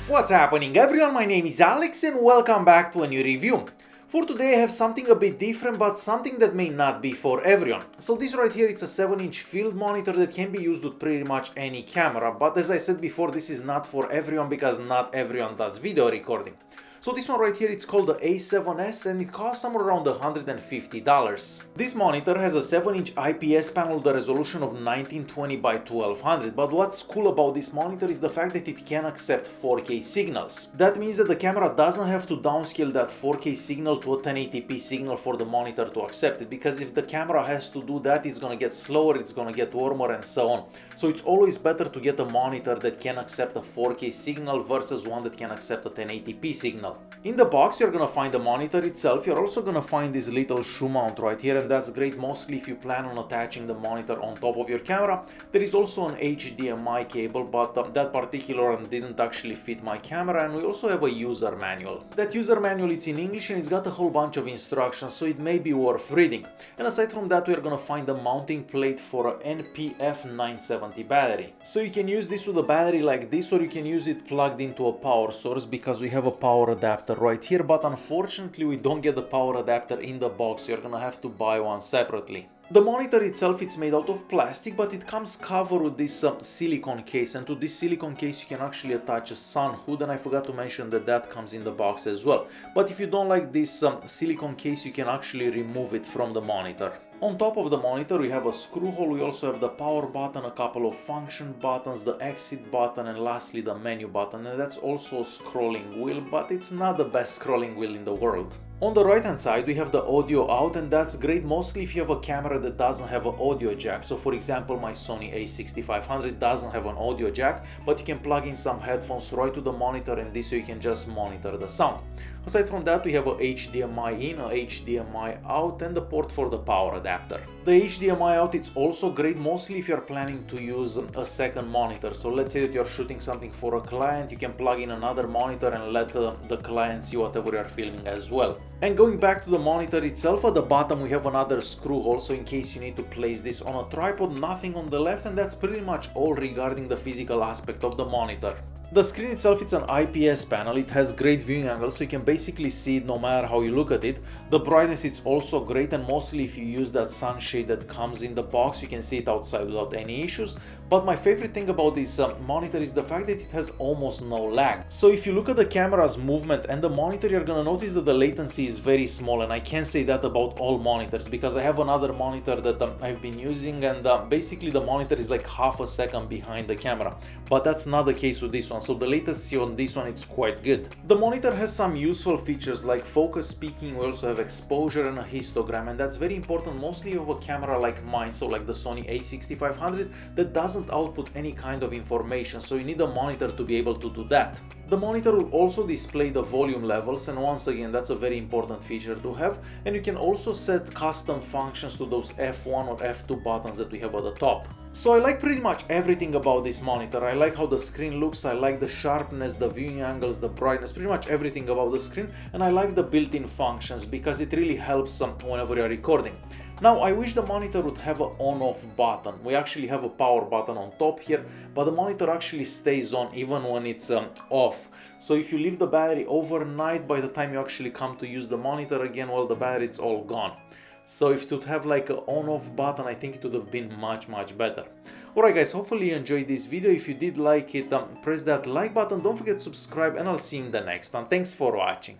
What's happening everyone, my name is Alex and welcome back to a new review. For today I have something a bit different, but something that may not be for everyone. So this right here, it's a 7-inch field monitor that can be used with pretty much any camera, but as I said before, this is not for everyone because not everyone does video recording. So this one right here, it's called the A7S and it costs somewhere around $150. This monitor has a 7-inch IPS panel with a resolution of 1920 by 1200, but what's cool about this monitor is the fact that it can accept 4K signals. That means that the camera doesn't have to downscale that 4K signal to a 1080p signal for the monitor to accept it, because if the camera has to do that, it's gonna get slower, it's gonna get warmer and so on. So it's always better to get a monitor that can accept a 4K signal versus one that can accept a 1080p signal. In the box you're gonna find the monitor itself. You're also gonna find this little shoe mount right here, and that's great mostly if you plan on attaching the monitor on top of your camera. There is also an HDMI cable, but that particular one didn't actually fit my camera, and we also have a user manual. That user manual is in English and it's got a whole bunch of instructions, so it may be worth reading. And aside from that, we're gonna find the mounting plate for an NPF 970 battery. So you can use this with a battery like this, or you can use it plugged into a power source, because we have a power adapter right here, but unfortunately we don't get the power adapter in the box, so you're gonna have to buy one separately. The monitor itself, it's made out of plastic, but it comes covered with this silicone case, and to this silicone case you can actually attach a sun hood, and I forgot to mention that that comes in the box as well. But if you don't like this silicone case, you can actually remove it from the monitor. On top of the monitor we have a screw hole, we also have the power button, a couple of function buttons, the exit button, and lastly the menu button, and that's also a scrolling wheel, but it's not the best scrolling wheel in the world. On the right hand side we have the audio out, and that's great mostly if you have a camera that doesn't have an audio jack. So for example, my Sony a6500 doesn't have an audio jack, but you can plug in some headphones right to the monitor, and this way you can just monitor the sound. Aside from that, we have a HDMI in, a HDMI out, and the port for the power adapter. The HDMI out, it's also great mostly if you're planning to use a second monitor. So let's say that you're shooting something for a client, you can plug in another monitor and let the client see whatever you're filming as well. And going back to the monitor itself, at the bottom we have another screw hole, so in case you need to place this on a tripod, nothing on the left, and that's pretty much all regarding the physical aspect of the monitor. The screen itself, it's an IPS panel, it has great viewing angle, so you can basically see it no matter how you look at it. The brightness, it's also great, and mostly if you use that sunshade that comes in the box, you can see it outside without any issues. But my favorite thing about this monitor is the fact that it has almost no lag. So if you look at the camera's movement and the monitor, you're gonna notice that the latency is very small, and I can't say that about all monitors, because I have another monitor that I've been using, and basically the monitor is like half a second behind the camera, but that's not the case with this one. So the latency on this one, it's quite good. The monitor has some useful features like focus peaking. We also have exposure and a histogram, and that's very important mostly of a camera like mine, so like the Sony a6500, that doesn't output any kind of information, so you need a monitor to be able to do that. The monitor will also display the volume levels, and once again that's a very important feature to have, and you can also set custom functions to those F1 or F2 buttons that we have at the top. So I like pretty much everything about this monitor. I like how the screen looks, I like the sharpness, the viewing angles, the brightness, pretty much everything about the screen, and I like the built-in functions because it really helps whenever you're recording. Now I wish the monitor would have an on-off button. We actually have a power button on top here, but the monitor actually stays on even when it's off. So if you leave the battery overnight, by the time you actually come to use the monitor again, well, the battery's all gone. So if it would have like an on-off button, I think it would have been much better. Alright guys, hopefully you enjoyed this video. If you did like it, press that like button, don't forget to subscribe, and I'll see you in the next one. Thanks for watching.